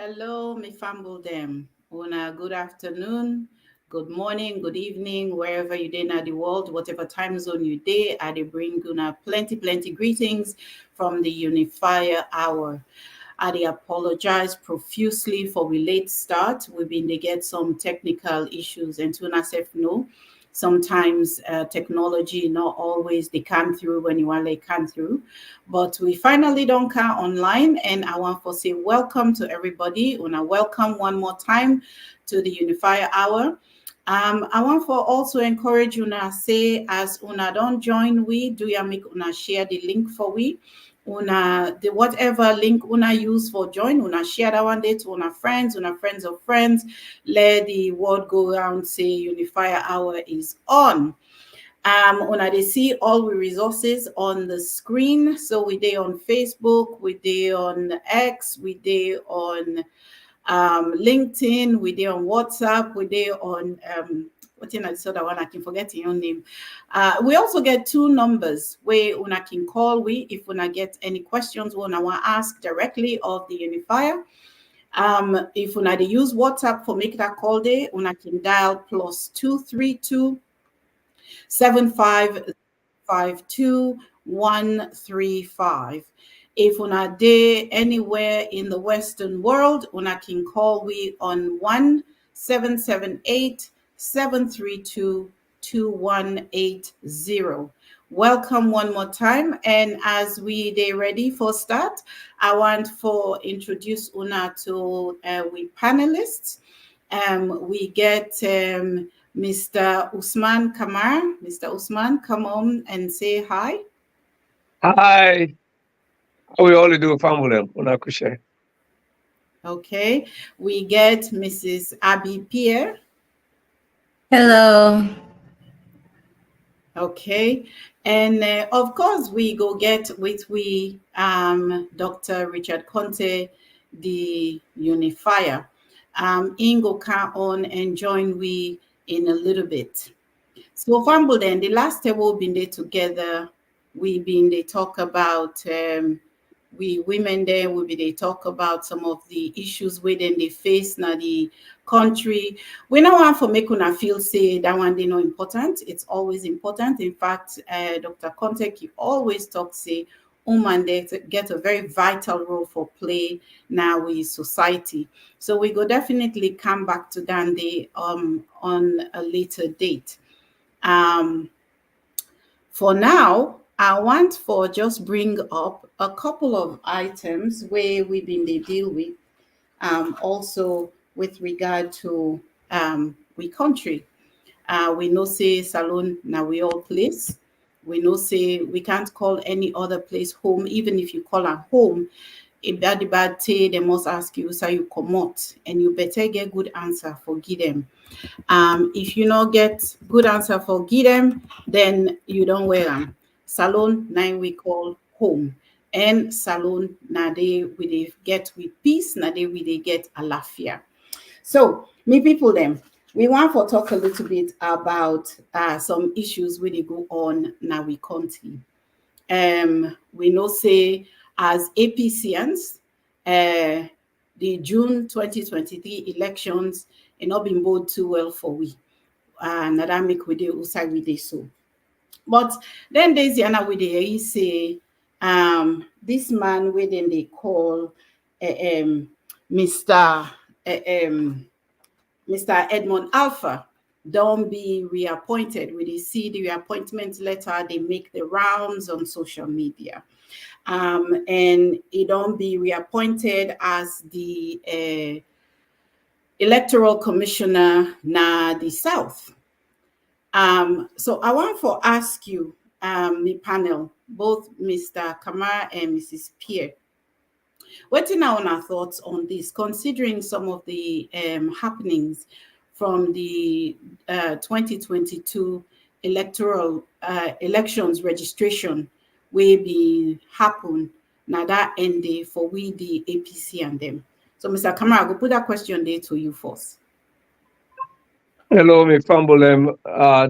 Hello, me famble them. Una good afternoon, good morning, good evening, wherever you dey in the world, whatever time zone you dey, I dey bring una plenty greetings from the Unifier Hour. I dey apologize profusely for we late start. We been dey get some technical issues, and to una sef know, sometimes technology not always they come through when you want they come through, but we finally don't come online, and I want to say welcome to everybody. Una welcome one more time to the Unifier Hour. I want for also encourage una say as una don't join we do ya make una share the link for we una the whatever link una use for join una share that one day to una friends of friends. Let the word go around say Unifier Hour is on. Una they see all the resources on the screen. So we day on Facebook, we day on X, we day on LinkedIn, we day on WhatsApp, we day on what's in the other one? I can forget your name. We also get two numbers where una can call we if una get any questions we una want to ask directly of the Unifier. If una they use WhatsApp for make that call day, una can dial +232 7552 135. If una day anywhere in the Western world, una can call we on 1778-732-2180. Welcome one more time, and as we they ready for start, I want for introduce una to we panelists. We get Mr. Usman Kamar. Mr. Usman, come on and say hi. Hi. How we all do family unakushe. Okay. We get Mrs. Abby Pierre. Hello. Okay. And of course we go get with we Dr. Richard Conte, the Unifier. Ingo come on and join we in a little bit. So Famble then the last time we've been there together, we been they talk about we women there will be they talk about some of the issues within they face now the country. We now want for make una feel say that one they know important. It's always important. In fact, Dr. Conte he always talk say women they get a very vital role for play now with society. So we go definitely come back to Dandy on a later date. For now, I want for just bring up a couple of items where we've been they deal with, also with regard to we country. We know say Salon now we all place. We know say we can't call any other place home, even if you call a home. If that bad day, they must ask you, so you come out, and you better get good answer for give them. If you not get good answer for give them, then you don't wear them. Salon 9 we call home, and salon na they we they get with peace, na they we they get alafia. So me people them, we want to talk a little bit about some issues where they go on now we country. We know say as APCians, the June 2023 elections not been bode too well for we. And that make we do usai we dey so. But then there's the other way they say this man within they call Mr. Mr. Edmond Alpha don't be reappointed. We see the reappointment letter, they make the rounds on social media. And he don't be reappointed as the electoral commissioner na the South. So I want to ask you, the panel, both Mr. Kamar and Mrs. Pierre, what are our thoughts on this, considering some of the happenings from the 2022 electoral elections registration will be happen now that ended for we the APC and them. So Mr. Kamar, I will put that question there to you first. Hello, me family.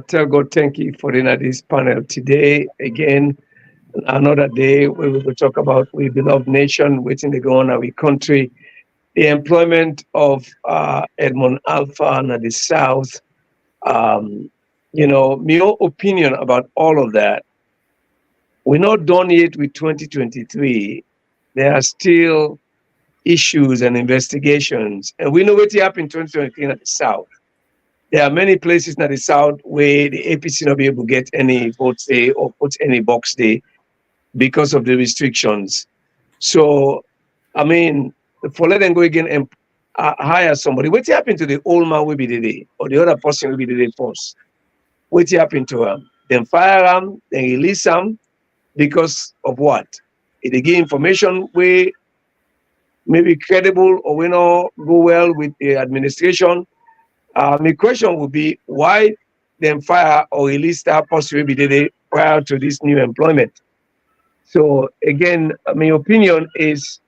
Tell God thank you for this panel today. Again, another day where we will talk about we beloved nation, waiting to go on our country. the employment of Edmond Alpha and the South. Um, my own opinion about all of that. We're not done yet with 2023. There are still issues and investigations, and we know what happened in 2023 in the South. There are many places in the South where the APC not be able to get any votes there or put any box there because of the restrictions. So, I mean, for let them go again and hire somebody, what happened to the old man will be there or the other person will be there first? What happened to him? Then fire him, then release him because of what? If they give information where maybe credible or we not go well with the administration. My question would be why then fire or release that person will be there prior to this new employment? So again, my opinion is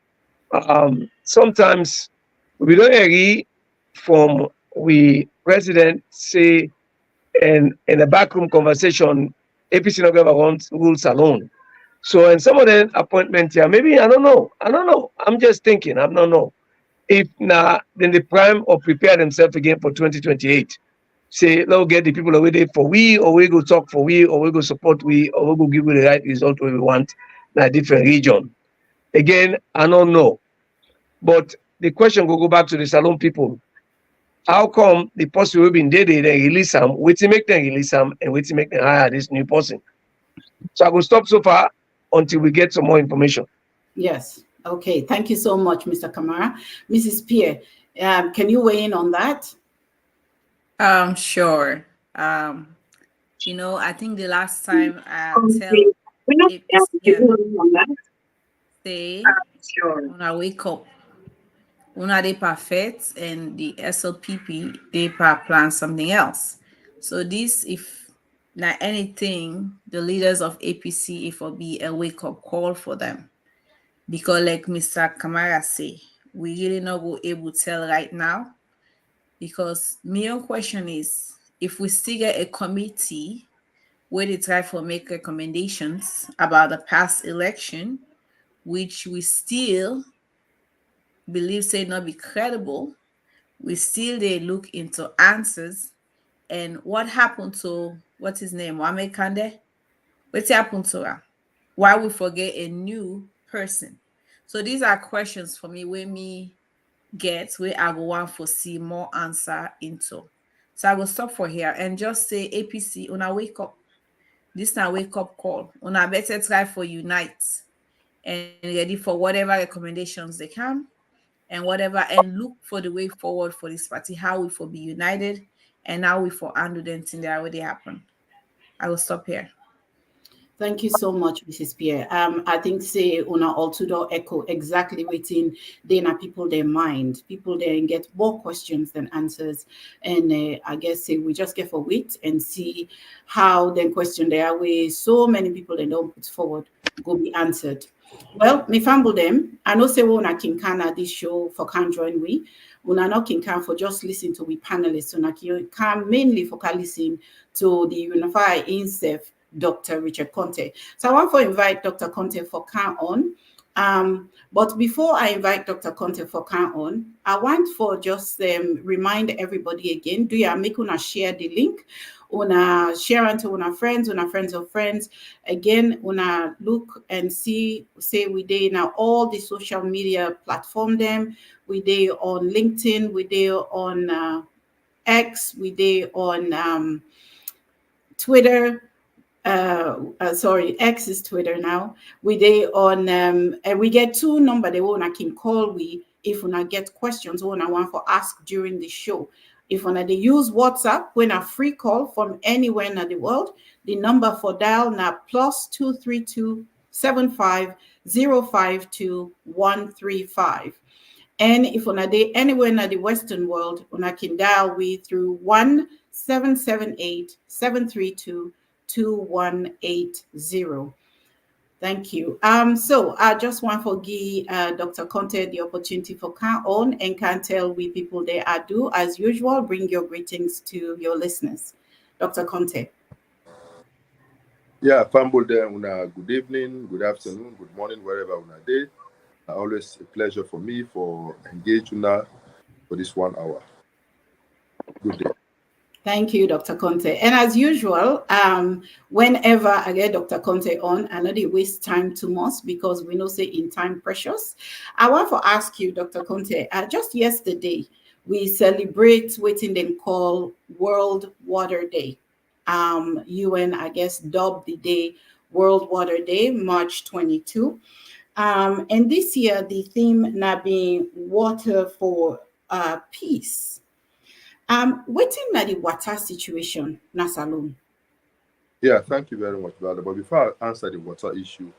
sometimes we don't agree from we president say and in a backroom conversation, APC not going to run rules alone. So in some of the appointments here, maybe I don't know. I'm just thinking. I don't know. If now then the prime or prepare themselves again for 2028. Say, let's get the people away there for we, or we go talk for we, or we go support we, or we go give you the right result we want in a different region. Again, I don't know. But the question will go back to the Salon people. How come the person who been there, they release them, wait to make them release them, and wait to make them hire this new person? So I will stop so far until we get some more information. Yes. Okay. Thank you so much, Mr. Kamara. Mrs. Pierre, can you weigh in on that? Sure. I think the last time I tell APC say, when I wake up, una they perfect, and the SLPP they plan something else. So this, if not anything, the leaders of APC, if will be a wake up call for them, because like Mr. Kamara say, we really not go able to tell right now, because my own question is, if we still get a committee where they try to make recommendations about the past election, which we still believe say not be credible, we still they look into answers. And what happened to what's his name, Mohamed Kande? What happened to her? Why we forget a new person? So these are questions for me where me get where I go want for see more answer into. So I will stop for here and just say APC, una wake up. This na wake up call. Una better try for unite and ready for whatever recommendations they can and whatever, and look for the way forward for this party, how we for be united and how we for handle them thing that already happened. I will stop here. Thank you so much, Mrs. Pierre. I think say una also echo exactly within Dana people their mind. People then get more questions than answers. And I guess say we just get for wait and see how then question their way. So many people they don't put forward go be answered. Well, me fumble them. I know say we una kinkana this show for can join we. Una not kinkan for just listen to we panelists. Una can mainly for listen to the Unifier inself, Dr. Richard Conte. So I want to invite Dr. Conte for can on. But before I invite Dr. Conte for can on, I want for just remind everybody again, do you make una share the link? Una share unto una friends of friends. Again, una look and see, say we day now all the social media platform them. We day on LinkedIn, we day on X, we day on Twitter. Sorry, X is Twitter now. We they on and we get two number they wanna can call we if wanna get questions wanna want for ask during the show. If wanna they use WhatsApp when a free call from anywhere in the world, the number for dial now +232 75 052 135. And if on a day anywhere in the Western world, on a can dial we through 1-778-732-2180. Thank you. So I just want to give Dr. Conte the opportunity for can on and can tell we people there I do as usual. Bring your greetings to your listeners. Dr. Conte. Yeah, Fambul there, una good evening, good afternoon, good morning, wherever una day. Always a pleasure for me for engaging now for this 1 hour. Good day. Thank you, Dr. Conte. And as usual, whenever I get Dr. Conte on, I know they waste time too much because we know say in time precious. I want to ask you, Dr. Conte, just yesterday, we celebrate what they call World Water Day. UN, I guess, dubbed the day World Water Day, March 22. And this year, the theme now being Water for Peace. Waiting at the water situation, Nasalon. Yeah, thank you very much, brother. But before I answer the water issue,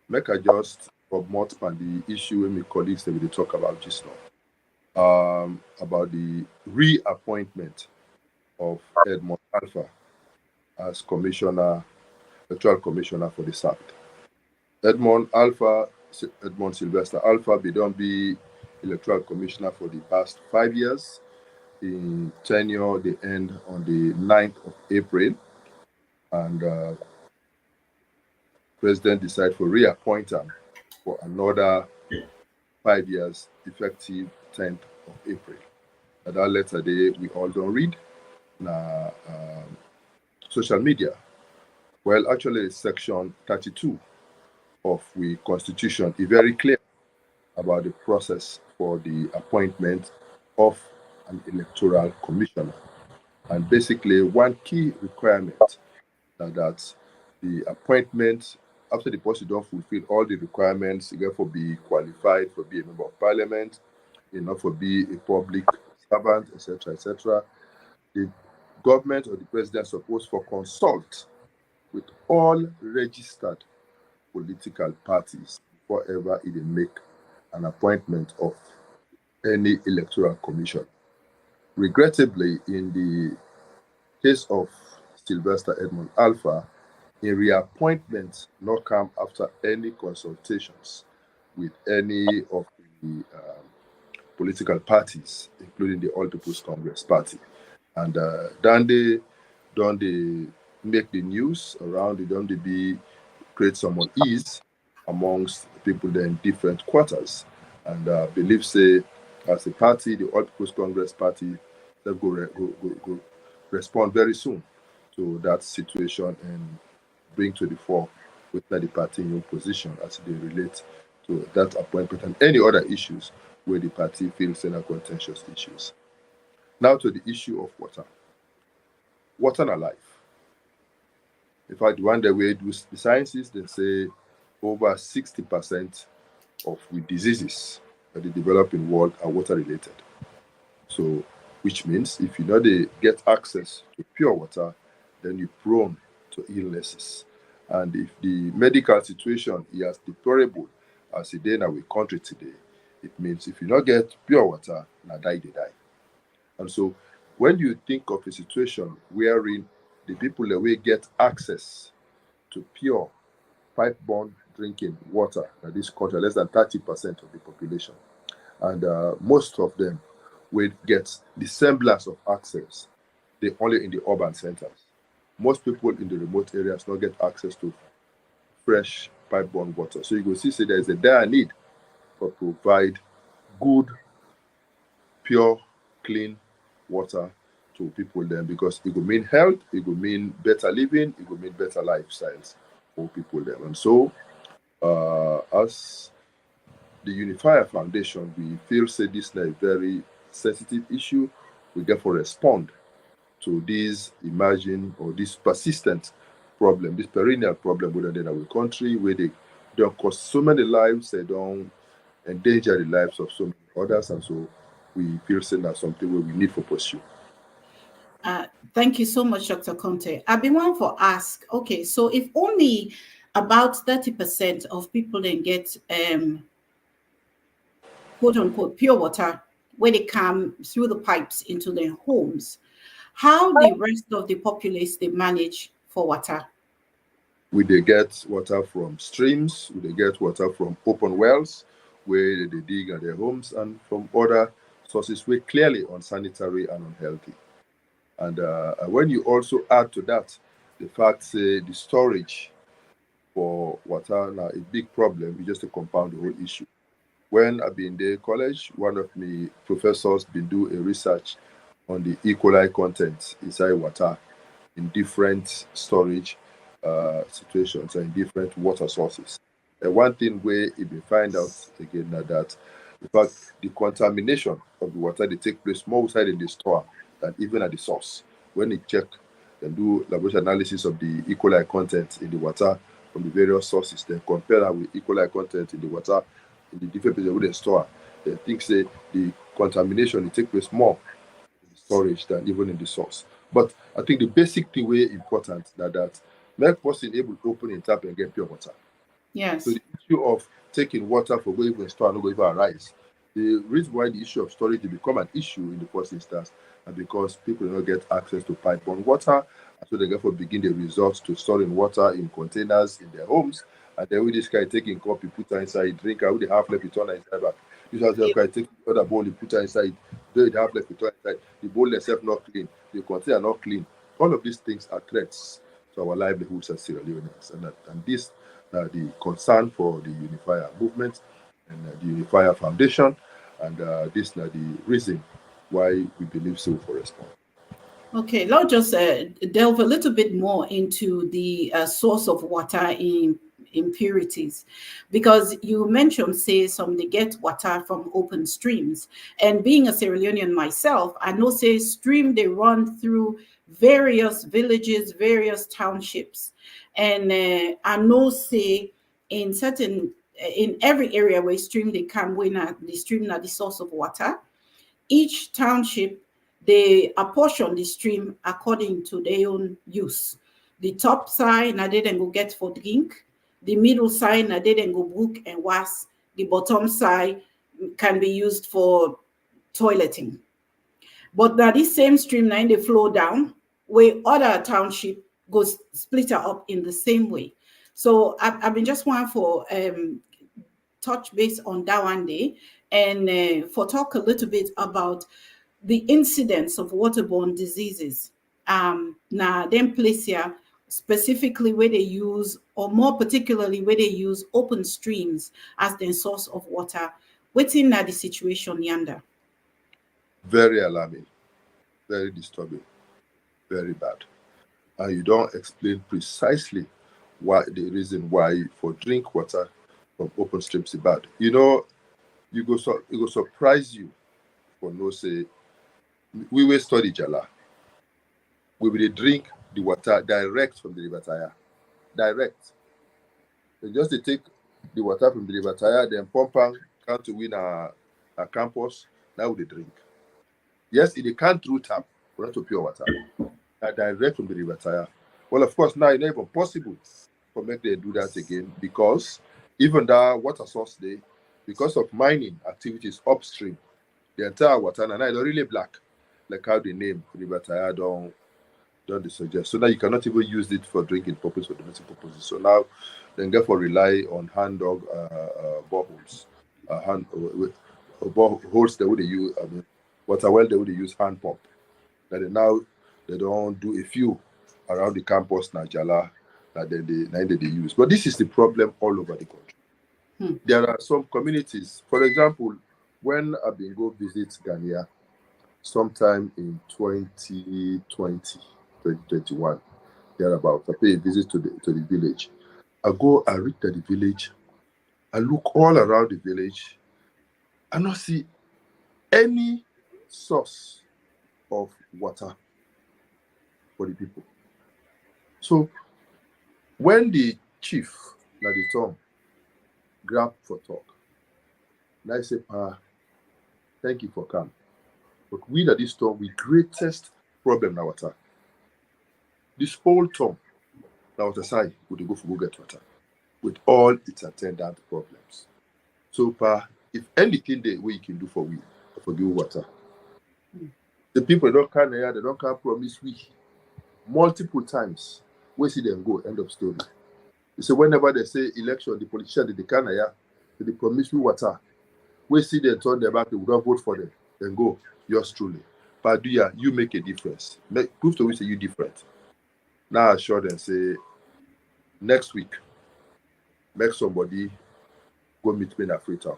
make I just promote on the issue with my colleagues that we talk about just now. About the reappointment of Edmond Alpha as electoral commissioner for the South. Edmond Sylvester Alpha be electoral commissioner for the past 5 years. In tenure, they end on the 9th of April, and President decided to reappoint him for another 5 years, effective 10th of April. And that letter day we all don't read na social media. Well, actually, Section 32 of the Constitution is very clear about the process for the appointment of an electoral commissioner. And basically, one key requirement that the appointment, after the person don't fulfill all the requirements, you therefore be qualified for be a member of parliament, enough for be a public servant, etc., the government or the president is supposed to consult with all registered political parties before ever it make an appointment of any electoral commission. Regrettably, in the case of Sylvester Edmond Alpha, a reappointment not come after any consultations with any of the political parties, including the All People's Congress Party. And then they don't make the news around, they be create some unease amongst people there in different quarters. And believe say, as a party, the All People's Congress Party, they'll go respond very soon to that situation and bring to the fore with the party in your position as they relate to that appointment and any other issues where the party feels are contentious issues. Now to the issue of water. Water and life. In fact, one day we do the sciences, they say over 60% of the diseases that the developing world are water related. So, which means if you know they get access to pure water, then you're prone to illnesses. And if the medical situation is as deplorable as it is in our country today, it means if you not get pure water, now die, they die. And so when you think of a situation wherein the people that will get access to pure pipe-borne drinking water in this country, less than 30% of the population, and most of them will get the semblance of access, they only in the urban centers. Most people in the remote areas not get access to fresh pipe-borne water. So you will see there is a dire need for provide good, pure, clean water to people then, because it will mean health, it will mean better living, it will mean better lifestyles for people then. And so, as the Unifier Foundation, we feel say this is a very sensitive issue. We therefore respond to this emerging or this persistent problem, this perennial problem within our country, where they don't cost so many lives, they don't endanger the lives of so many others, and so we feel saying that's something where we need to pursue. Thank you so much, Dr. Conte. I've been one for ask, okay, so if only about 30% of people then get quote unquote pure water when they come through the pipes into their homes, how the rest of the populace they manage for water? We they get water from streams, we they get water from open wells where they dig at their homes, and from other sources where clearly unsanitary and unhealthy. And when you also add to that the fact the storage for water now a big problem, it's just to compound the whole issue. When I've been in college, one of my professors been do a research on the E. coli content inside water in different storage situations and in different water sources. And one thing where he been find out again that in fact the contamination of the water they take place more outside in the store than even at the source. When they check and do laboratory analysis of the E. coli content in the water from the various sources, then compare that with E. coli content in the water in the different places where they store, they think say the contamination it take place more in the storage than even in the source. But I think the basic thing way important that make person able to open a tap and get pure water. Yes. So the issue of taking water for going to store and not going to arise. The reason why the issue of storage will become an issue in the first instance and because people do not get access to pipe-borne water, so they therefore begin the resort to storing water in containers in their homes, and then with this guy taking cup, you put her inside, drink her, with the half left, you turn her inside back. You just guy take the other bowl, you put her inside, do the half left, you turn her inside. The bowl itself not clean, the container not clean. All of these things are threats to our livelihoods as Sierra Leoneans, and this the concern for the Unifier movement and the Unifier Foundation, and this is the reason why we believe so for response. Okay, let's just delve a little bit more into the source of water in impurities, because you mentioned, say, some they get water from open streams, and being a Sierra Leonean myself, I know, say, stream they run through various villages, various townships, and I know, say, in every area where stream they come, when the stream not the source of water, each township they apportion the stream according to their own use. The top side, now they then go get for drink. The middle side, now they then go book and wash. The bottom side can be used for toileting. But now this same stream now they flow down, where other township goes split up in the same way. So I've been just one for touch base on that one day, and for talk a little bit about the incidence of waterborne diseases. Now, them place here specifically where they use, or more particularly where they use open streams as the source of water. What's in the situation yonder? Very alarming, very disturbing, very bad. And you don't explain precisely why the reason why for drink water from open streams is bad. You know, it go surprise you for no say. We will study Jala. We will drink the water direct from the river Taya. Direct. They just take the water from the river Taya, then pump and come to win a campus. Now they drink. Yes, it can't through tap, but not to pure water. Direct from the river Taya. Well, of course, now it's not even possible for make they do that again, because even that water source there, because of mining activities upstream, the entire water now is really black, like how the name River Taya don't suggest. So now you cannot even use it for drinking purpose or domestic purposes. So now then therefore rely on hand dog boreholes, holes that would use. I mean, water well they would use hand pump. That now they don't do a few around the campus Najala that they use. But this is the problem all over the country. There are some communities, for example, when I've been go visit Ghana sometime in 2020, 2021, thereabouts, I pay a visit to the village. I go and reach the village, I look all around the village, I not see any source of water for the people. So when the chief, like the Tom, grab for talk, and I say, thank you for coming. But we at this time, we greatest problem now water. This whole term, now water side, would go get water with all its attendant problems. So, if anything that we can do for give water, the people don't come here, they don't come promise we multiple times. We see them go. End of story. So whenever they say election, the politicians they come here, they promise we water. We see them turn their back, we don't vote for them, then go. Yours truly. But you make a difference. Prove to we say you different. Now I assure them say next week, make somebody go meet me in a free town.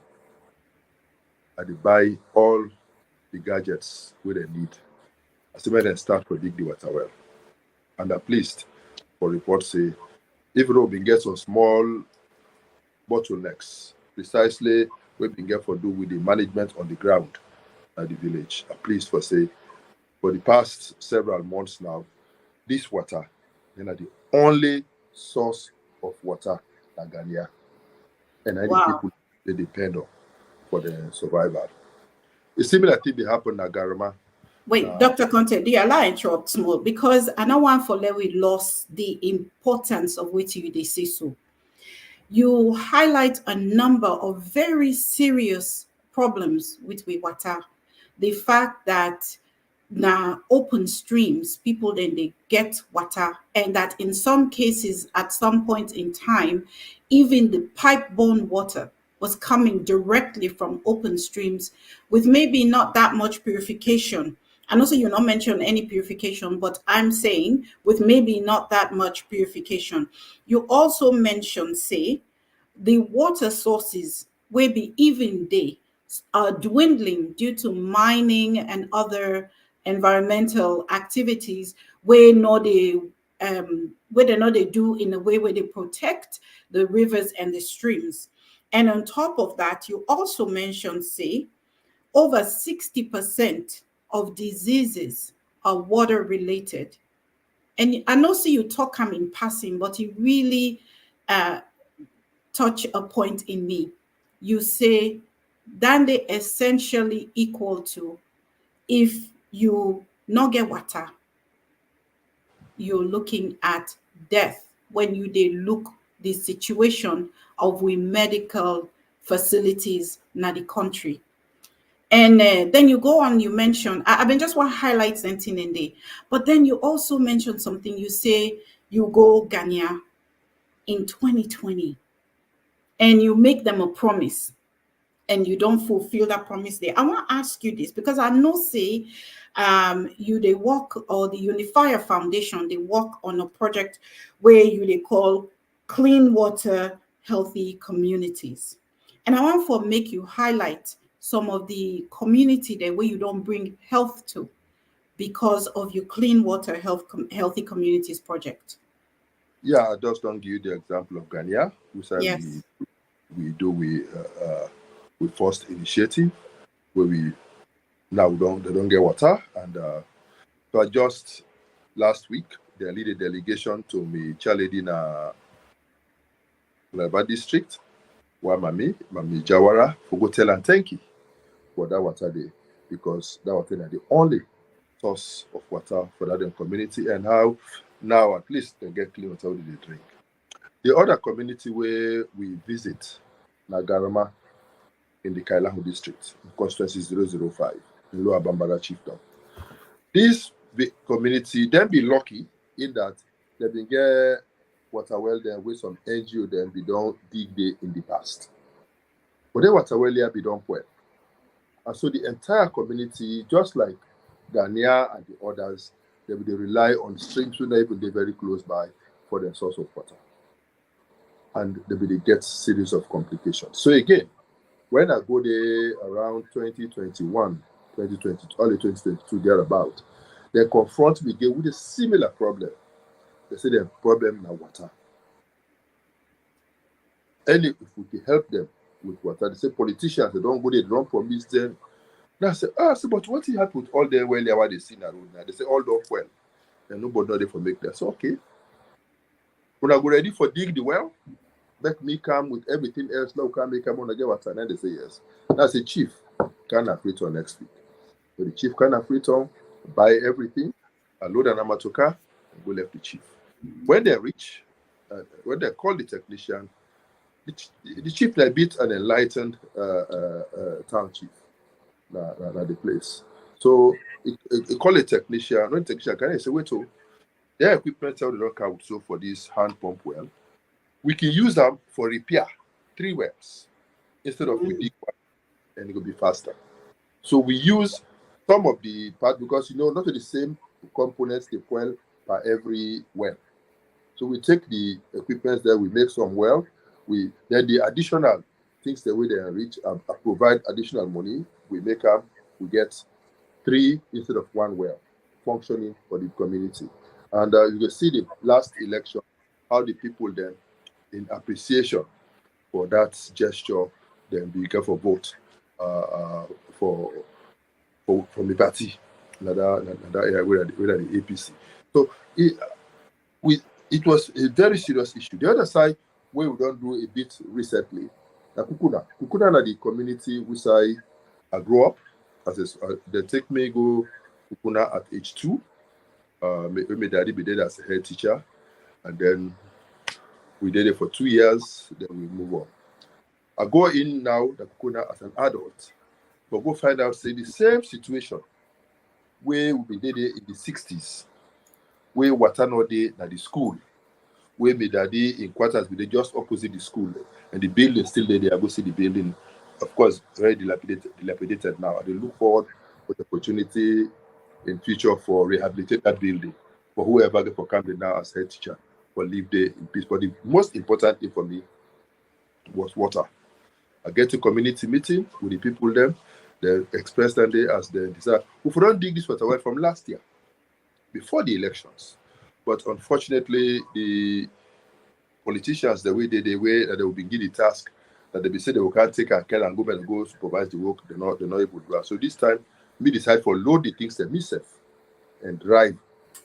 and they buy all the gadgets where they need. As when they start to dig the water well. And I'm pleased for reports say, even though we get some small bottlenecks, precisely we can get for do with the management on the ground at the village. I'm pleased for say, for the past several months now, this water is the only source of water in Ghana. And any people they depend on for their survival. A similar thing will happen in Garama. Wait, Dr. Conte, do you allow interrupt small? Because I know one for we lost the importance of what you say so. You highlight a number of very serious problems with water. The fact that now open streams, people then they get water, and that in some cases, at some point in time, even the pipe-borne water was coming directly from open streams with maybe not that much purification. And also, you not mention any purification, but I'm saying with maybe not that much purification. You also mentioned, say, the water sources will be even they are dwindling due to mining and other environmental activities where they do in a way where they protect the rivers and the streams. And on top of that, you also mentioned, say, over 60% of diseases are water related. And I know see you talk in passing, but it really touch a point in me. You say that they essentially equal to if you not get water, you're looking at death when you they look the situation of we medical facilities in the country. And then you go on, you mention, I've been just want to highlight something in there, but then you also mentioned something, you say you go Ghana in 2020 and you make them a promise and you don't fulfill that promise there. I want to ask you this because I know say they work, or the Unifier Foundation, they work on a project where they call Clean Water Healthy Communities. And I want to make you highlight some of the community there where you don't bring health to because of your Clean Water Healthy Communities project. Yeah, I just don't give you the example of Ghana, which Yes. we do with first initiative where we don't get water, and so just last week they lead a delegation to me Chaledi in Laba district where Mami Jawara for go tell and thank you for that water day, because that water is the only source of water for that community, and how now at least they get clean water they drink. The other community where we visit Nagarama in the Kailahu district, constituency 005 in Lower Bambara Chiefdom. This big community then be lucky in that they been get water well there with some NGO then be don't dig there in the past. But then water well here be done well. And so the entire community, just like Ghana and the others, they rely on streams who not even very close by for their source of water. And they get series of complications. So again, when I go there around 2021, 2022, early 2022, thereabout, they confront me again with a similar problem. They say the problem now water. And if we can help them with water, they say politicians, they don't go there, they don't promise them. Now I say, but what happened with all the well there, what they see in the road now? They say all done well. And nobody know they for make that. So okay. When I go ready for dig the well, let me come with everything else. Now can make come on get water. And they say yes. That's a chief. Can have return next week. So the chief can have return, buy everything, load an amatoka, and go left the chief. When they reach, when they call the technician, the chief like bit an enlightened town chief. The place. So it call a technician. When technician can say, wait, their equipment tell the rock out so for this hand pump well. We can use them for repair 3 wells instead of we dig one, and it will be faster. So we use some of the part because not the same components they well per every well. So we take the equipment there, we make some well, then the additional things the way they reach, provide additional money. We make up, we get 3 instead of 1 well functioning for the community. And you can see the last election, how the people then, in appreciation for that gesture, then began for vote from the party, another area where the APC. So it was a very serious issue. The other side, where we don't do a bit recently, Kukuna na the community which I grew up as they take me go Kukuna at age 2. My daddy be there as a head teacher, and then we did it for 2 years. Then we move on. I go in now the Kukuna as an adult, but go find out say the same situation where we did it in the 60s, where water no dey na the school, where my daddy in quarters we did just opposite the school, and the building still there. I go see the building, of course, very dilapidated now. They look forward for the opportunity in future for rehabilitate that building for whoever get for come now as head teacher for live there in peace. But the most important thing for me was water. I get to community meeting with the people there. They express that they as they desire. We don't dig this water well from last year, before the elections. But unfortunately, the politicians, the way that they will begin the task, that they say they will can't take and care and go and go supervise the work, they're not able to do. So this time, me decide for load the things that myself and drive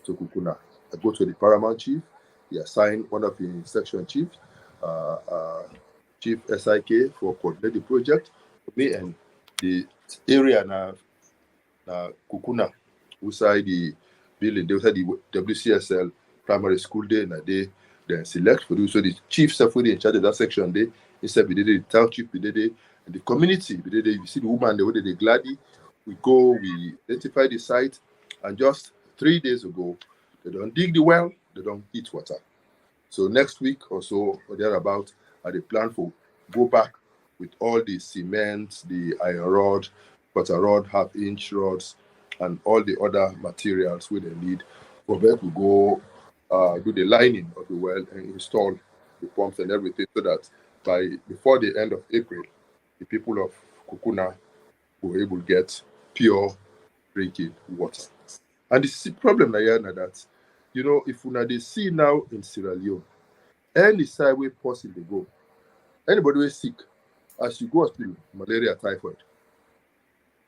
to Kukuna. I go to the paramount chief. He assigned one of the section chiefs, Chief SIK, for coordinate the project. Me and the area now, Kukuna, outside the building, they outside the WCSL primary school day, and they select for you. So the chief self in charge of that section day. He said we did it, the township, we did it, and the community, we did it. You see the woman, the way they gladly. We go, we identify the site, and just 3 days ago, they don't dig the well, they don't eat water. So next week or so, or thereabout, they plan for go back with all the cement, the iron rod, butter rod, half-inch rods, and all the other materials we they need for them to go do the lining of the well and install the pumps and everything, so that before the end of April, the people of Kukuna will able to get pure drinking water. And the problem now that, if they see now in Sierra Leone, any side way possible they go, anybody who is sick, as you go hospital, malaria, typhoid.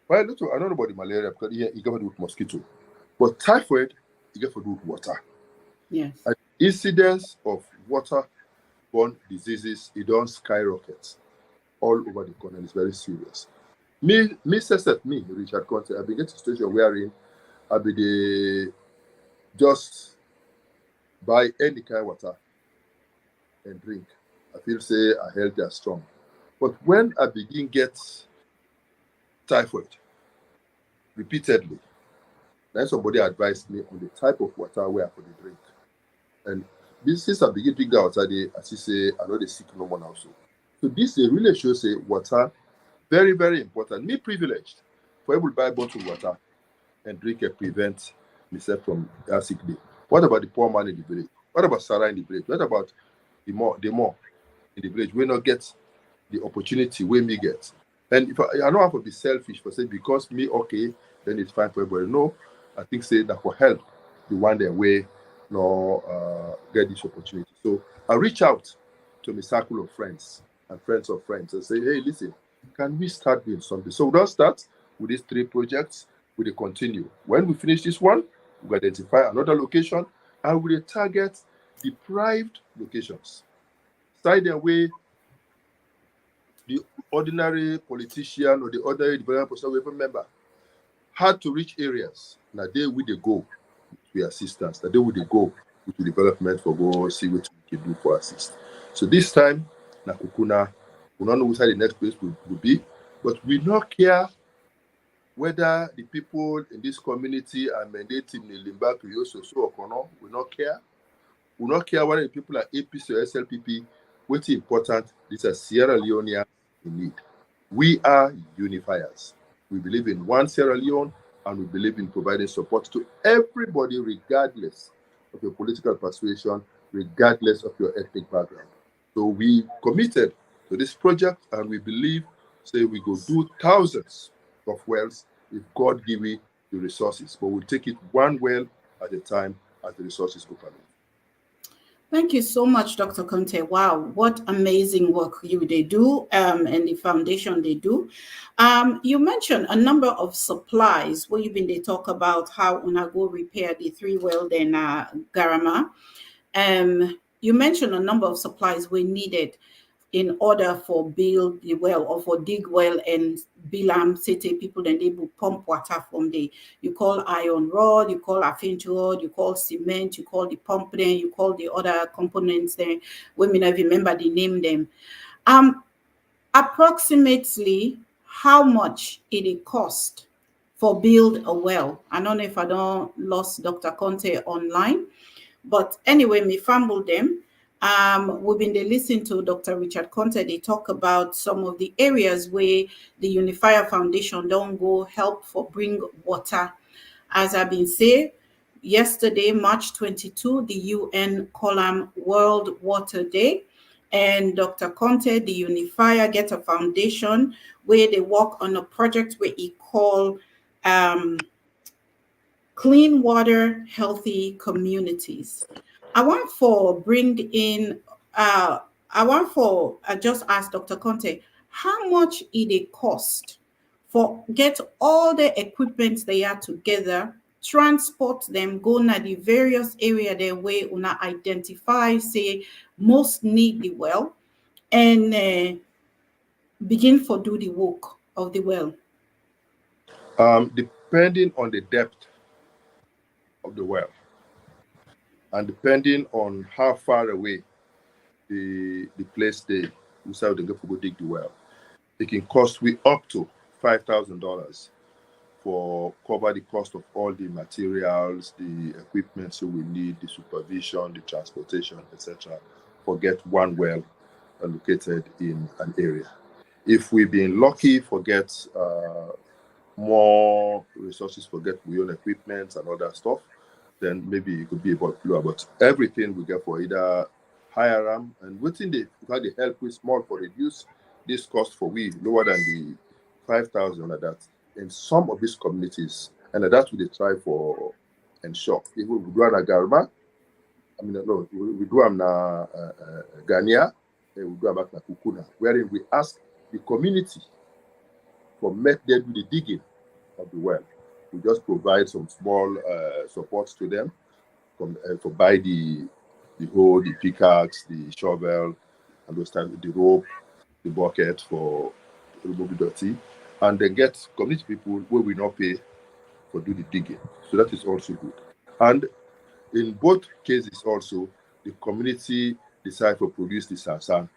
Well, I don't know about the malaria because you get to do with mosquito, but typhoid you get to do with water. Yes. And incidence of waterborne diseases, it don't skyrocket all over the continent. It's very serious. Me, Richard Conte, I've been getting to a situation wherein I'll be just buy any kind of water and drink. I feel say I healthy and strong. But when I begin get typhoid repeatedly, then somebody advised me on the type of water where I could drink. And since I begin to drink that water, I say I know they sick no more now. So this really shows say water. Very, very important. Me privileged for able to buy bottled water and drink and prevent myself from sick day. What about the poor man in the village? What about Sarah in the village? What about the more in the village? We not get the opportunity we me get. And if I don't have to be selfish for say because me okay, then it's fine for everybody. No, I think say that will help the one that way get this opportunity. So I reach out to my circle of friends and friends of friends and say, hey, listen, can we start doing something? So we don't start with these 3 projects, we will continue. When we finish this one, we identify another location and we will target deprived locations. Side away the ordinary politician or the ordinary development person we remember hard to reach areas. Now they will they go with assistance. Now they will they go with the development for go see what we can do for assist. So this time, na Kukuna, we don't know which the next place will be, but we not care whether the people in this community are mandated in Limba, Kyoso, or no. We not care. We not care whether the people are APC or SLPP. What's important, these are Sierra Leoneans in need. We are unifiers. We believe in one Sierra Leone, and we believe in providing support to everybody, regardless of your political persuasion, regardless of your ethnic background. So we committed So this project, and we believe, say we go do thousands of wells if God give me the resources, but we'll take it one well at a time as the resources go permit. Thank you so much, Dr. Conte. Wow, what amazing work they do and the foundation they do. You mentioned a number of supplies where they talk about how una go repair the 3 well in Garama. You mentioned a number of supplies we needed in order for build the well or for dig well and bilam city people, then they will pump water from the, you call iron rod, you call affinch rod, you call cement, you call the pump then, you call the other components there. We may not remember the name them. Approximately how much it cost for build a well? I don't know if I don't lost Dr. Conte online, but anyway, me fumble them. We've been listening to Dr. Richard Conte. They talk about some of the areas where the Unifier Foundation don't go help for bring water. As I've been saying, yesterday, March 22, the UN call World Water Day. And Dr. Conte, the Unifier, get a foundation where they work on a project where he call Clean Water, Healthy Communities. I want just ask Dr. Conte, how much it cost for get all the equipment they are together, transport them, go na the various area there where una identify, say, most need the well, and begin for do the work of the well? Depending on the depth of the well, and depending on how far away the place they decide they go for go dig the well, it can cost we up to $5,000 for cover the cost of all the materials, the equipment so we need, the supervision, the transportation, etc. for get one well located in an area. If we've been lucky for get more resources for get we own equipment and other stuff, then maybe it could be about lower. But everything we get for either higher RAM and within the help with small for reduce this cost for we lower than the 5,000 at that in some of these communities, and that we try for ensure. Even we do an Agarma, we do am na Gania, and we do about na Kukuna, wherein we ask the community for make them do the digging of the well. We just provide some small supports to them for buy the hoe, the pickaxe, the shovel, and those types, the rope, the bucket for remove the dirty, and then get community people where we not pay for do the digging. So that is also good. And in both cases also, the community decide to produce the sasa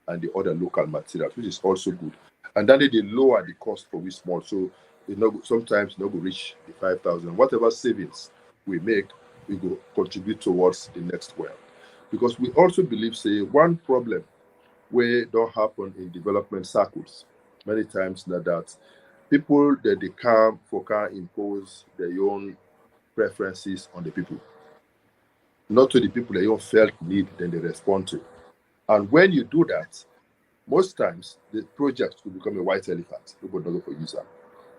and the other local materials, which is also good. And then they lower the cost for we small. So sometimes go reach the 5,000. Whatever savings we make, we go contribute towards the next well. Because we also believe, say, one problem where don't happen in development circles many times that people that they can impose their own preferences on the people, not to the people they own felt need, then they respond to. And when you do that, most times the project will become a white elephant. People don't go for user.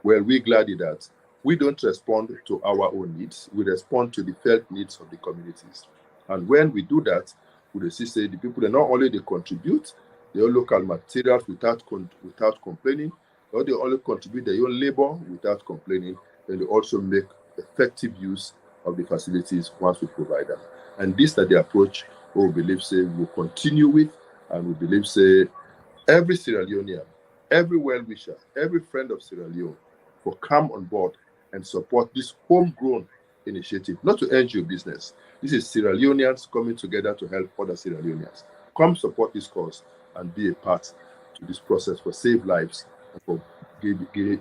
Well, we're glad that we don't respond to our own needs. We respond to the felt needs of the communities. And when we do that, we see say the people, not only they contribute their own local materials without complaining, or they only contribute their own labor without complaining, then they also make effective use of the facilities once we provide them. And this is the approach we believe say we will continue with, and we believe say every Sierra Leonean, every well-wisher, every friend of Sierra Leone will come on board and support this homegrown initiative, not to end your business. This is Sierra Leoneans coming together to help other Sierra Leoneans. Come support this cause and be a part to this process for save lives and for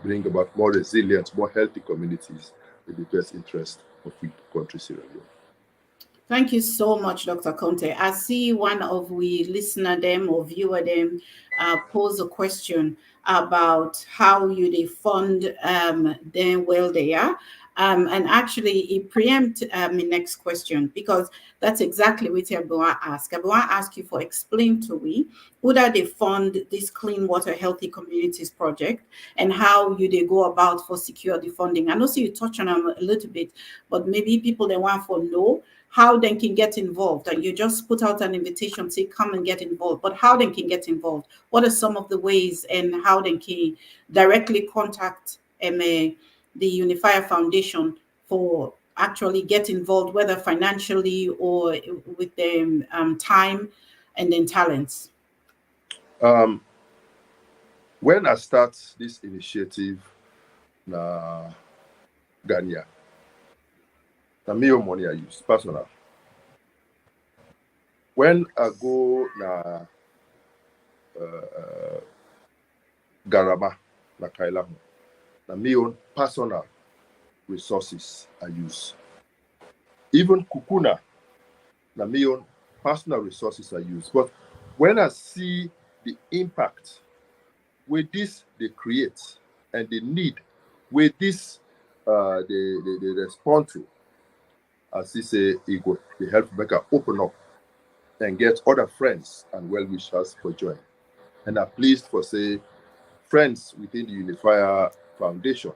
bring about more resilient, more healthy communities in the best interest of the country, Sierra Leone. Thank you so much, Dr. Conte. I see one of we listener them or viewer them pose a question about how you they fund them well they are. And actually, it preempts my next question, because that's exactly what Abuwa asked. Abuwa asked you for explain to me who that they fund this Clean Water Healthy Communities project, and how you they go about for secure the funding. I know so you touch on them a little bit, but maybe people they want for know how they can get involved. And you just put out an invitation, say come and get involved, but how they can get involved? What are some of the ways, and how they can directly contact the Unifier Foundation for actually get involved, whether financially or with them time and then talents? When I start this initiative, na Ghana, na me own money I use personal. When I go na Garama, na Kaila, na me own personal resources I use. Even Kukuna, na me own personal resources I use. But when I see the impact with this they create and the need with this they respond to, as he say, it go they help make her open up and get other friends and well-wishers for join. And I'm pleased for say friends within the Unifier Foundation,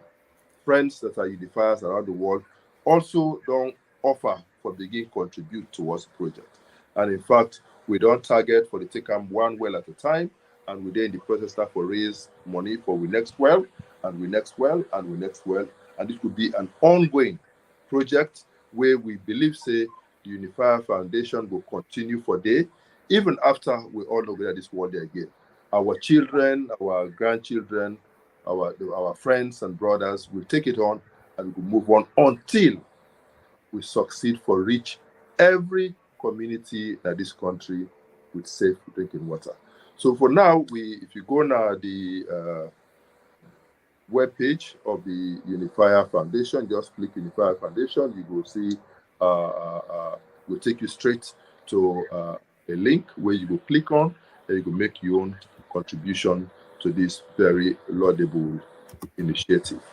friends that are unifiers around the world, also don't offer for begin contribute towards the project. And in fact, we don't target for the take one well at a time, and we're in the process start for raise money for we next well, and we next well, and we next well. And this could be an ongoing project where we believe, say, the Unifier Foundation will continue for day, even after we all know where this world again. Our children, our grandchildren, our friends and brothers will take it on, and we'll move on until we succeed for reach every community in this country with safe drinking water. So for now, if you go now the webpage of the Unifier Foundation, just click Unifier Foundation, you will see will take you straight to a link where you will click on, and you will make your own contribution to this very laudable initiative.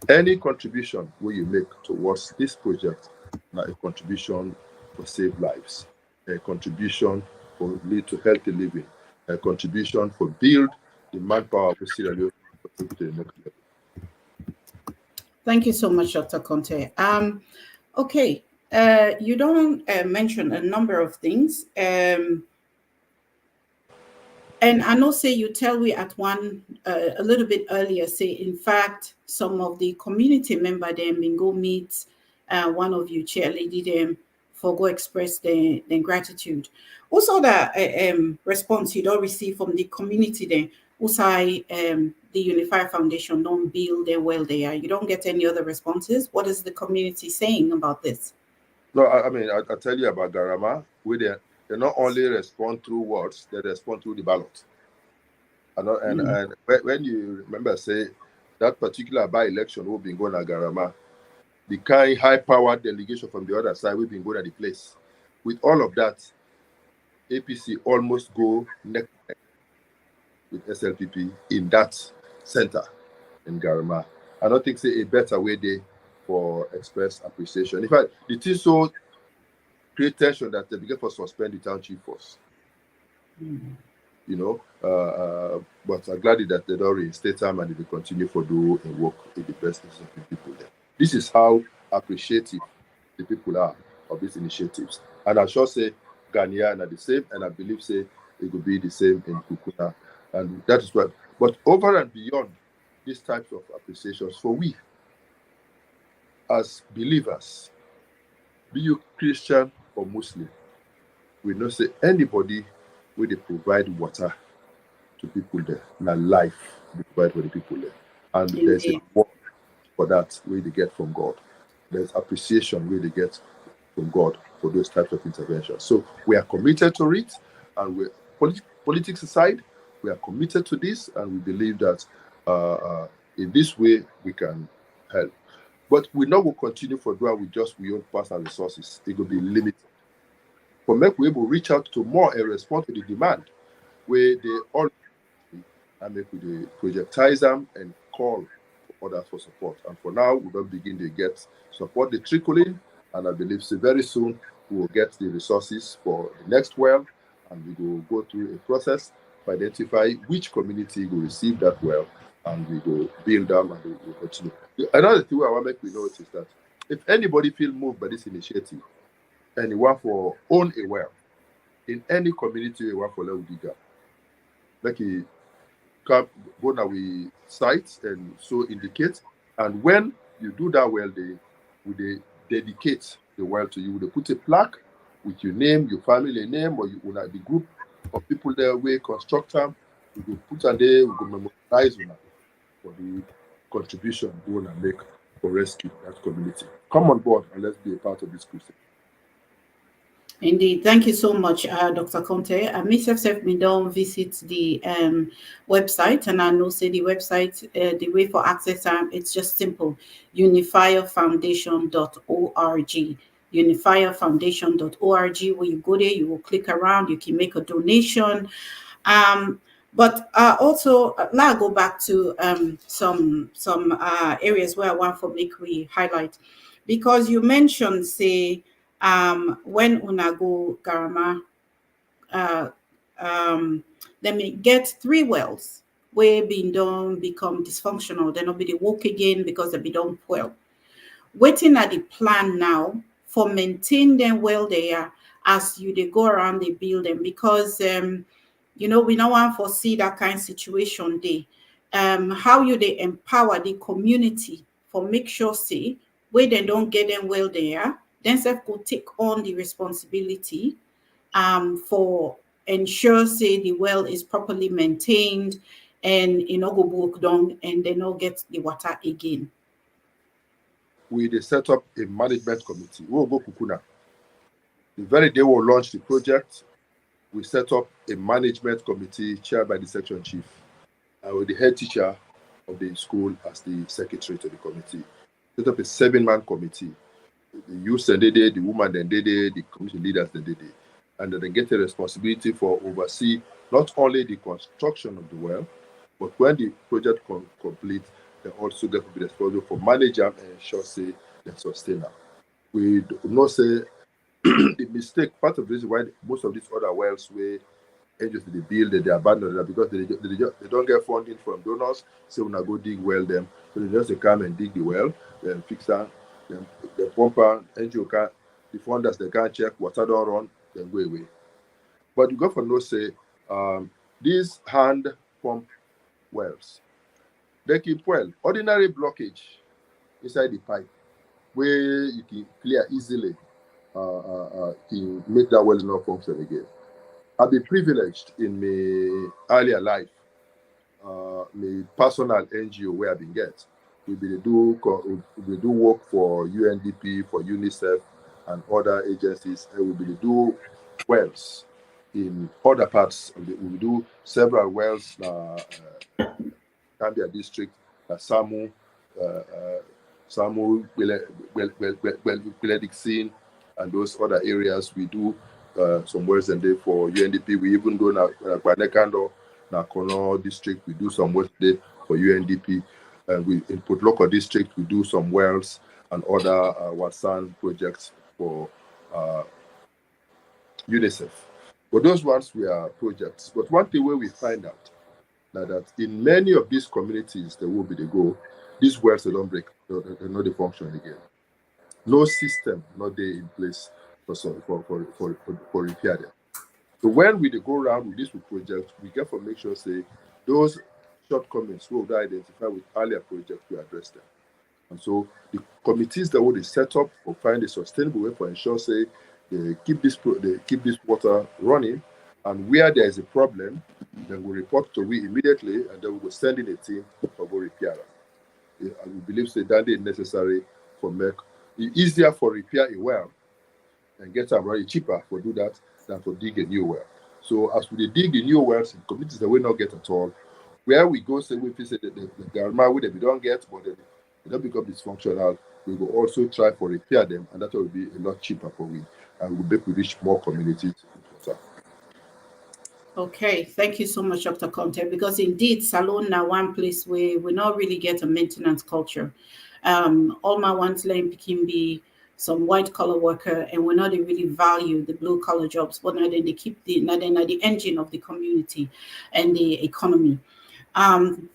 Any contribution where you make towards this project, now a contribution for save lives, a contribution for lead to healthy living, a contribution for build the manpower of Sierra Leone to the next level. Thank you so much, Dr. Conte. Okay, you don't mention a number of things. And I know, say you tell me at one a little bit earlier, say in fact some of the community member them bin go meet one of you chair lady them for go express their gratitude. Also that response you don't receive from the community then, also the Unifier Foundation don't build their well there. You don't get any other responses. What is the community saying about this? No, I mean I tell you about Garama, where they not only respond through words, they respond through the ballot. And when you remember, say, that particular by-election we've been going at Garama, the kind high-powered delegation from the other side we've been going at the place. With all of that, APC almost go neck with SLPP in that center in Garama. I don't think say a better way there for express appreciation. In fact, the thing so create tension that they began to suspend the town chief force. You know, but I'm glad that they don't reinstate them and they will continue to do and work in the best interest of the people there. This is how appreciative the people are of these initiatives. And I sure say Ghanaian are the same, and I believe say it will be the same in Kukuna. And that is what, but over and beyond these types of appreciations, for we as believers, be you Christian or Muslim, we know say anybody where they provide water to people there, and life they provide for the people there. And there's a reward for that where they get from God. There's appreciation where they get from God for those types of interventions. So we are committed to it, and we're politics aside, we are committed to this, and we believe that in this way we can help. But we know we'll continue for doing with just we own personal resources. It will be limited. But make we able reach out to more and respond to the demand where they all and make we projectize them and call others for support. And for now, we don't begin to get support, the trickling, and I believe so very soon we will get the resources for the next well, and we will go through a process to identify which community will receive that well, and we will build them and we will continue. Another thing I want to make we notice is that if anybody feel moved by this initiative and you want for own a well in any community you want for level bigger, like you come go now we site and so indicate, and when you do that well, they dedicate the well to you. They put a plaque with your name, your family name, or you the group of people there we construct them. We will put on there, we will memorialize them for the contribution we want to make for rescue that community. Come on board and let's be a part of this crusade. Indeed. Thank you so much, Dr. Conte. Myself, we don't visit the website, and I know say the website, the way for access time, it's just simple, unifierfoundation.org. Unifierfoundation.org. When you go there, you will click around, you can make a donation. But also, now I go back to some areas where I want for make we highlight, because you mentioned, say, when una go Garama, they may get 3 wells where being done become dysfunctional. They not be the work again because they be done well. Waiting at the plan now for maintain them well there as you they go around they build them, because we don't want to foresee that kind of situation there. How you they empower the community for make sure say where they don't get them well there, then self could take on the responsibility for ensure say the well is properly maintained and go broke down and they not get the water again. We set up a management committee. We'll go Kukuna. The very day we'll launch the project, we set up a management committee chaired by the section chief, with the head teacher of the school as the secretary to the committee. Set up a 7-man committee. The youth and the woman and the community leaders and and they get a responsibility for oversee not only the construction of the well, but when the project complete, they also get to be responsible for manage and ensure say the sustainer. We do not say the mistake. Part of the reason why most of these other wells where angels they build, they abandon them because they don't get funding from donors. So when I go dig well them, so they just come and dig the well, then fix that, then the pumper, angel can the funders they can't check water don't run, then go away. But you go for no say these hand pump wells, they keep well. Ordinary blockage inside the pipe where you can clear easily to make that well not function again. I've been privileged in my earlier life, my personal NGO where I've been get. We do work for UNDP, for UNICEF, and other agencies, and we do wells in other parts of the. We do several wells. Gambia district, Samu, Beledixin, and those other areas. We do some wells and day for UNDP. We even do Banekando, Nakono district. We do some wells day for UNDP. And we in Port Local district, we do some wells and other Wasan projects for UNICEF. But those ones were projects. But one thing where we find out that in many of these communities, there will be the goal. These wells they don't break, they not they function again. No system not there in place for repair them. So when we go around with this project, we get to make sure say those shortcomings we will identify with earlier projects we address them. And so the committees that will be set up will find a sustainable way for ensure say they keep this water running, and where there is a problem, then we report to we immediately, and then we will send in a team for go repair it. And we believe say that is necessary for make it easier for repair a well and get them running cheaper for do that than for dig a new well. So as we dig the new wells in communities that we not get at all, where we go say we visit the Garma we don't get, but they don't become dysfunctional, we will also try for repair them, and that will be a lot cheaper for we, and we'll make we reach more communities. Okay, thank you so much, Dr. Conte, because indeed, salon now one place where we not really get a maintenance culture. All my ones let can be some white collar worker, and we're not really value the blue collar jobs, but now then they keep now then are the engine of the community and the economy. Um,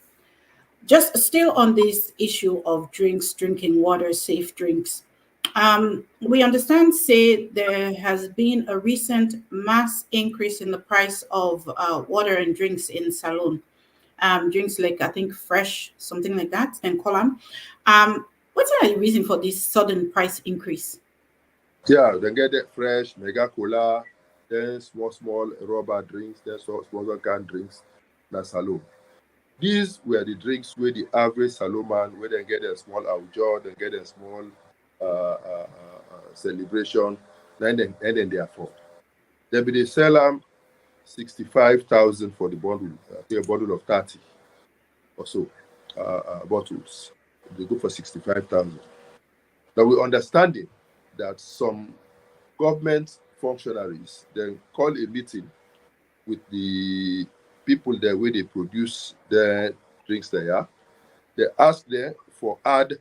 just still on this issue of drinks, drinking water, safe drinks. We understand, say, there has been a recent mass increase in the price of water and drinks in Salon. Drinks like, I think, fresh, something like that, and column. What's the reason for this sudden price increase? Yeah, they get it fresh, mega cola, then small rubber drinks, then small can drinks, that's salon. These were the drinks where the average salon man, where they get a small outjo, they get a small celebration, and then they afford. Then they sell them 65,000 for the bottle, a bottle of 30 or so bottles. They go for 65,000. Now we understanding that some government functionaries then call a meeting with the people there where they produce their drinks there. They ask them for add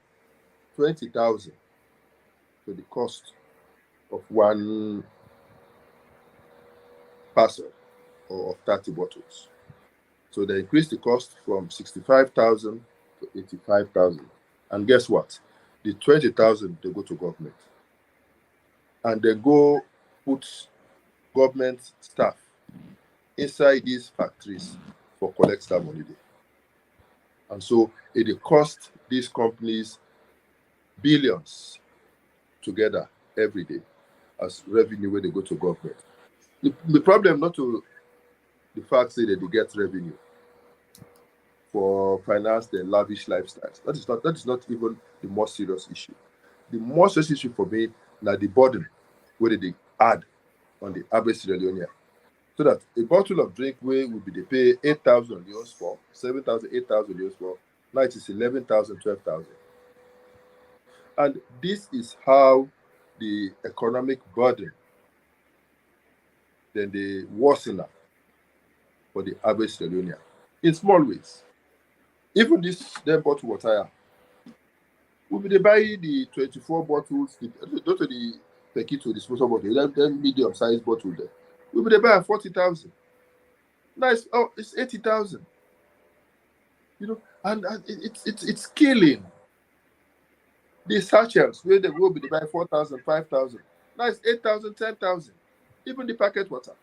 20,000 to the cost of one parcel or of 30 bottles. So they increase the cost from 65,000 to 85,000. And guess what? The 20,000 they go to government. And they go put government staff inside these factories for collect that money there. And so it cost these companies billions together every day as revenue when they go to government. The problem not to the fact that they get revenue for finance their lavish lifestyles. That is not even the most serious issue. The most serious issue for me now the burden where they add on the average Sierra Leonean. So that a bottle of drink where would be they pay 8,000 euros for, 7,000, 8,000 euros for, now it is 11,000, 12,000. And this is how the economic burden then they worsen up for the average Sierra Leonean in small ways. Even this then bottle water, we will buy the 24 bottles, not the Pekito disposal bottle, then medium sized bottle there. We will buy 40,000. Nice, oh, it's 80,000. You know, and it's killing. The sachets where they will be buy 4,000, 5,000. Nice, 8,000, 10,000. Even the packet water.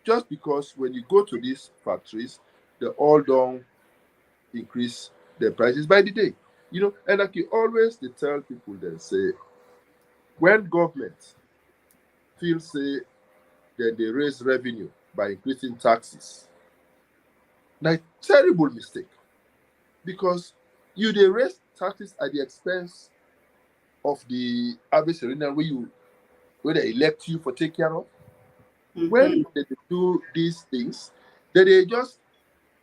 Just because when you go to these factories, they all don't increase their prices by the day. You know, and like you always they tell people, they say, when government feels say that they raise revenue by increasing taxes, now terrible mistake. Because you they raise taxes at the expense of the average Serena where they elect you for take care of. Mm-hmm. When they do these things, then they just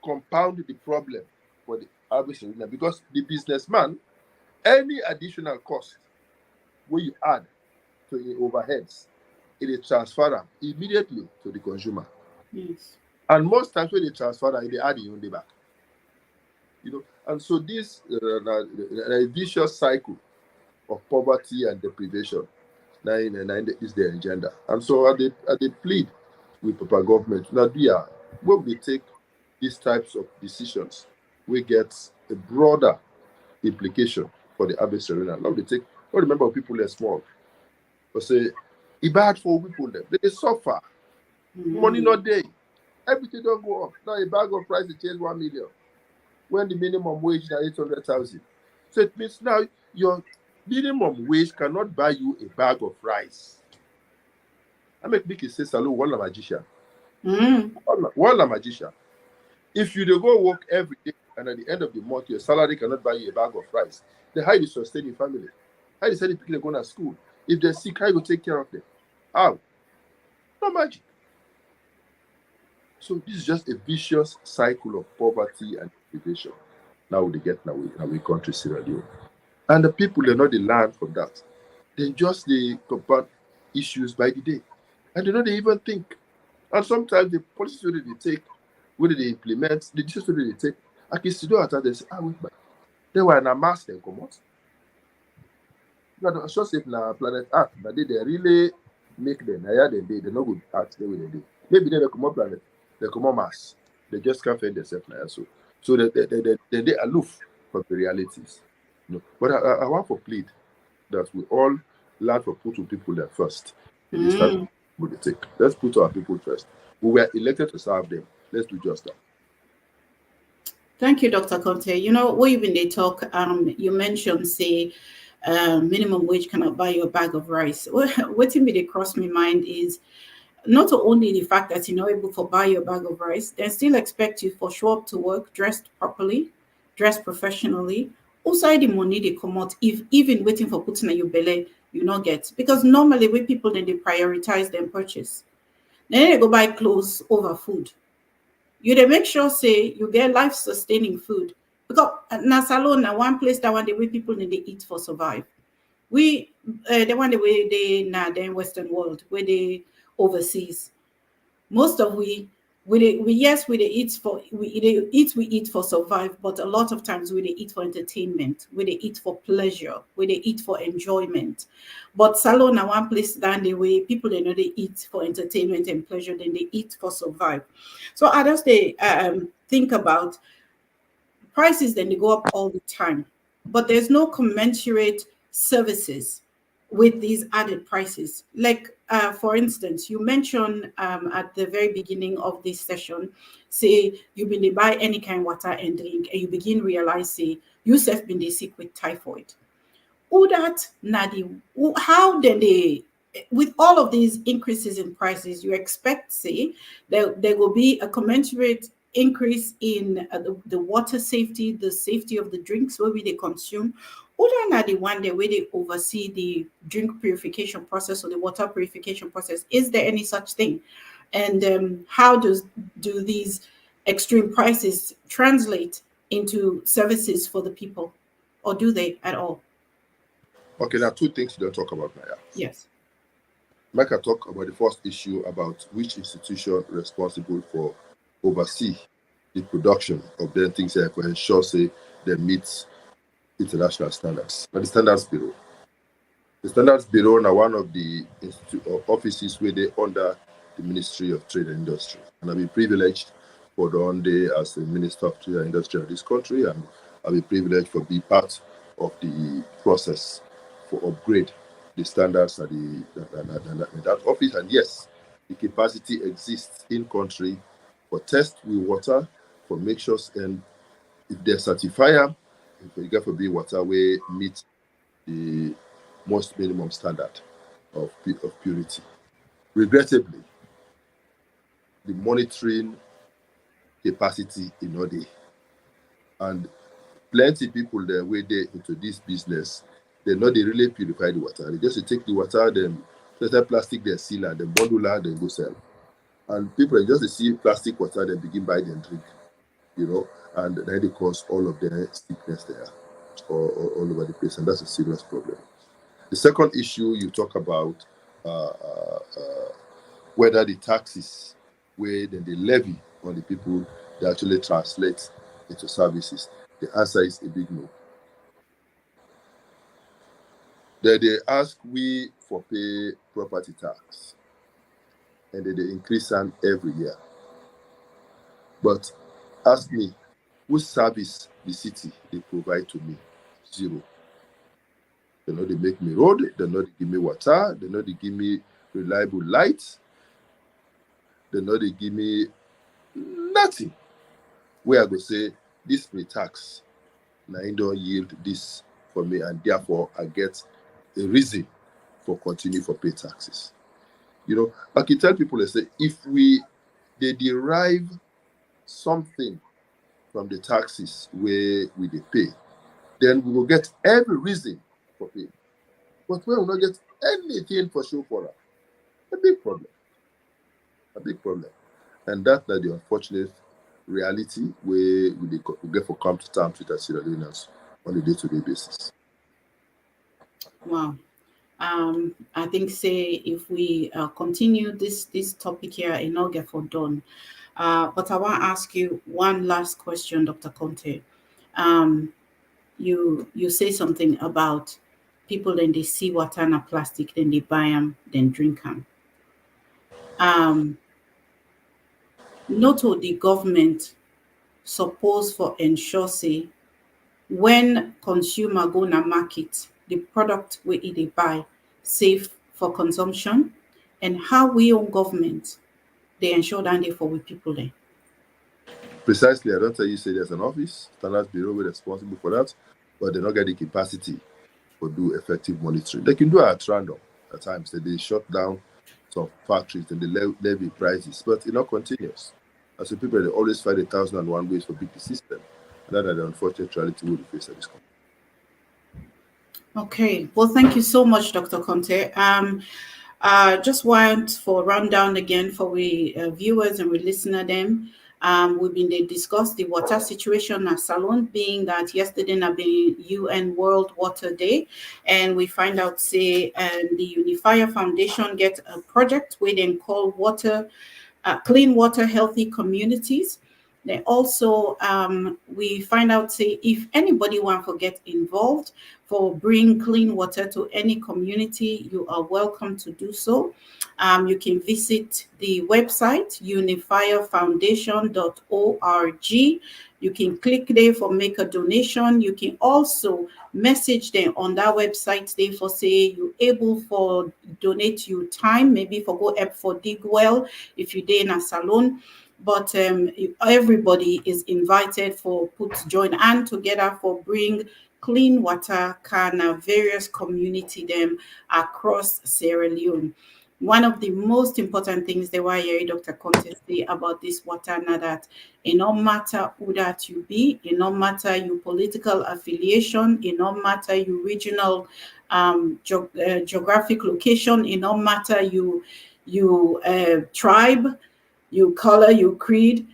compound the problem for the average Serena, because the businessman, any additional cost where you add to the overheads, it is transferred immediately to the consumer. Yes. And most times when they transfer that, they add it on the back. You know, and so this a vicious cycle of poverty and deprivation is their agenda. And so they plead with Papa government. Now, when we take these types of decisions, we get a broader implication for the average arena. Now they take, don't remember people that are small, but say, it's bad for people there. They suffer. Mm-hmm. Money not there. Everything don't go up. Now a bag of rice, they change 1 million. When the minimum wage is 800,000. So it means now your minimum wage cannot buy you a bag of rice. I make Mickey say, "Salute, one a magician." One a magician. If you do go work every day and at the end of the month your salary cannot buy you a bag of rice, then how you sustain your family? How you send the people going to school? If they're sick, how you take care of them? How? No magic. So this is just a vicious cycle of poverty and deprivation. Now we get now we country Sierra Leone. And the people they know they learn from that. They just they compound issues by the day. And they know they even think. And sometimes the policies that they take, whether they implement, the decisions that they take, I can still do it. They say, wait, but they were in a mass then come out. Not sure if na planet Earth, but they really make them higher than they're not good at the way they do. Maybe they come up planet, they come on Mars. They just can't find themselves now. So they aloof from the realities. But I want to plead that we all learn to put people there first. Let's put our people first. We were elected to serve them. Let's do just that. Thank you, Dr. Conte. When they talk, you mentioned, say, minimum wage cannot buy you a bag of rice. What they cross my mind is not only the fact that you're not able to buy your bag of rice, they still expect you to show up to work dressed properly, dressed professionally. Also, the money they come out, if even waiting for putting in your belly, you not get. Because normally with people, then they prioritize their purchase. Then they go buy clothes over food. You they make sure, say, you get life-sustaining food. Because na salon, na one place that one the way people need to eat for survive. We the one the way they the Western world, where they overseas. Most of we eat for survive, but a lot of times we eat for entertainment, we eat for pleasure, we eat for enjoyment. But salon na one place down the way people they know they eat for entertainment and pleasure, then they eat for survive. So others they think about prices, then they go up all the time, but there's no commensurate services with these added prices. Like, for instance, you mentioned at the very beginning of this session, say you been to buy any kind of water and drink, and you begin realize, say, you have been sick with typhoid. How then they, with all of these increases in prices, you expect, say, there will be a commensurate increase in the water safety, the safety of the drinks where we they consume. Not the one day where they oversee the drink purification process or the water purification process. Is there any such thing? And how do these extreme prices translate into services for the people, or do they at all? Okay, there are two things you don't talk about, Maya. Yes. Mike, I talk about the first issue about which institution responsible for oversee the production of the things that for ensure, say, they meet international standards. Now, the Standards Bureau. The Standards Bureau are one of the offices where they under the Ministry of Trade and Industry. And I've been privileged for the one day as the Minister of Trade and Industry of this country, and I've been privileged for being part of the process for upgrade the standards at that office. And yes, the capacity exists in country for test with water, for mixtures, and if they certify them, if you get for being water, we meet the most minimum standard of purity. Regrettably, the monitoring capacity in all day, and plenty people there where they into this business, they know they really purify the water. They just take the water, then set plastic, they seal and then bundle and then go sell. And people just see plastic water, they begin buy and drink, and then they cause all of their sickness there all over the place, and that's a serious problem. The second issue you talk about whether the taxes where then they levy on the people they actually translate into services. The answer is a big no. They ask we for pay property tax, and they increase them every year. But ask me, which service the city they provide to me? Zero. They know they make me road, they know they give me water, they know they give me reliable light, they know they give me nothing. Where I go say, this may tax, now I don't yield this for me, and therefore I get a reason for continue for pay taxes. I can tell people, they say, if they derive something from the taxes where they pay, then we will get every reason for pay. But we will not get anything for show for us. A big problem. And that's the unfortunate reality where we get for come to terms with our Sierra Leoneans on a day-to-day basis. Wow. I think say if we continue this topic here, it not get for done. But I want to ask you one last question, Dr. Conte. You say something about people then they see water and a plastic, then they buy them, then drink them. Not all the government suppose for ensure say when consumer go na market, the product we they buy safe for consumption, and how we own government they ensure that they for we people there. Precisely, I don't tell you say there's an office, standards bureau responsible for that, but they don't get the capacity to do effective monitoring. They can do it at random at times. They shut down some factories and they levy prices, but it's not continuous. And so people they always find 1,001 ways for beat the system. And that is the unfortunate reality we face at this point. Okay, well, thank you so much, Dr. Conte. Just want for rundown again for we viewers and we listener them. We've been discussed the water situation at Salon, being that yesterday have been UN World Water Day, and we find out say the Unifier Foundation get a project where they call water, clean water, healthy communities. Then also we find out say if anybody want to get involved for bring clean water to any community, you are welcome to do so. You can visit the website unifierfoundation.org. You can click there for make a donation. You can also message them on that website there for say you able for donate you time, maybe for go up for dig well if you day in a salon. But everybody is invited for put join hand together for bring clean water can various community them across Sierra Leone. One of the most important things they were hearing Dr. Conte say about this water now that it no matter who that you be, it no matter your political affiliation, it no matter your regional geographic location, it no matter you tribe, you color, you creed,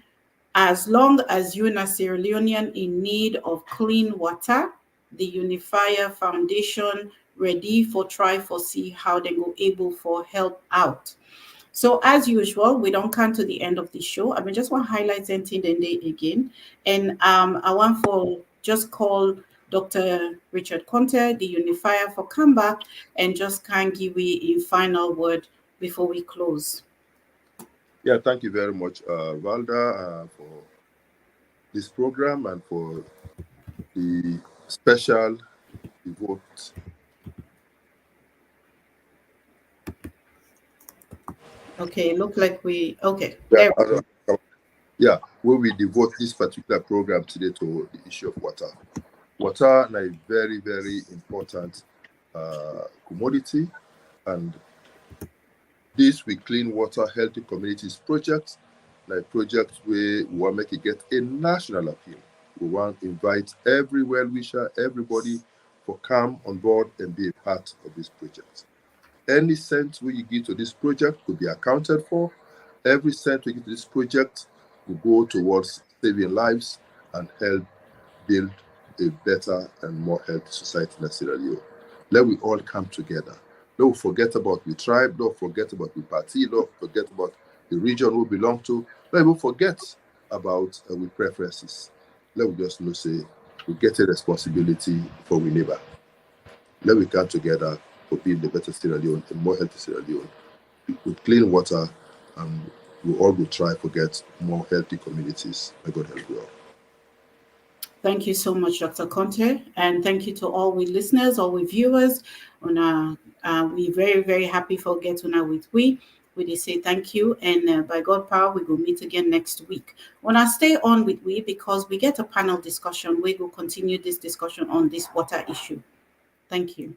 as long as you're a Sierra Leonean in need of clean water, the Unifier Foundation ready for try for see how they go able for help out. So as usual, we don't come to the end of the show. I mean, just want to highlight something then day again. And I want for just call Dr. Richard Conte, the Unifier, for come back and just can give me a final word before we close. Yeah, thank you very much, Valda, for this program and for the special devote. Okay, look like we okay. Yeah, where we devote this particular program today to the issue of water. Water is a very, very important commodity, and this we clean water healthy communities project, like project where we want to make it get a national appeal. We want to invite every well-wisher, everybody for come on board and be a part of this project. Any cent we give to this project will be accounted for. Every cent we give to this project will go towards saving lives and help build a better and more healthy society in Sierra Leone. Let we all come together. Don't forget about the tribe, don't forget about the party, don't forget about the region we belong to. Don't even forget about our preferences. Let me just know say we get a responsibility for we neighbor. Let we come together for building a better Sierra Leone, a more healthy Sierra Leone, with clean water, and we all will try to get more healthy communities. May God help you all. Thank you so much, Dr. Conte, and thank you to all we listeners, all we viewers. We're very, very happy for getting on with we. We say thank you, and by God power, we will meet again next week. When I stay on with we, because we get a panel discussion, we will continue this discussion on this water issue. Thank you.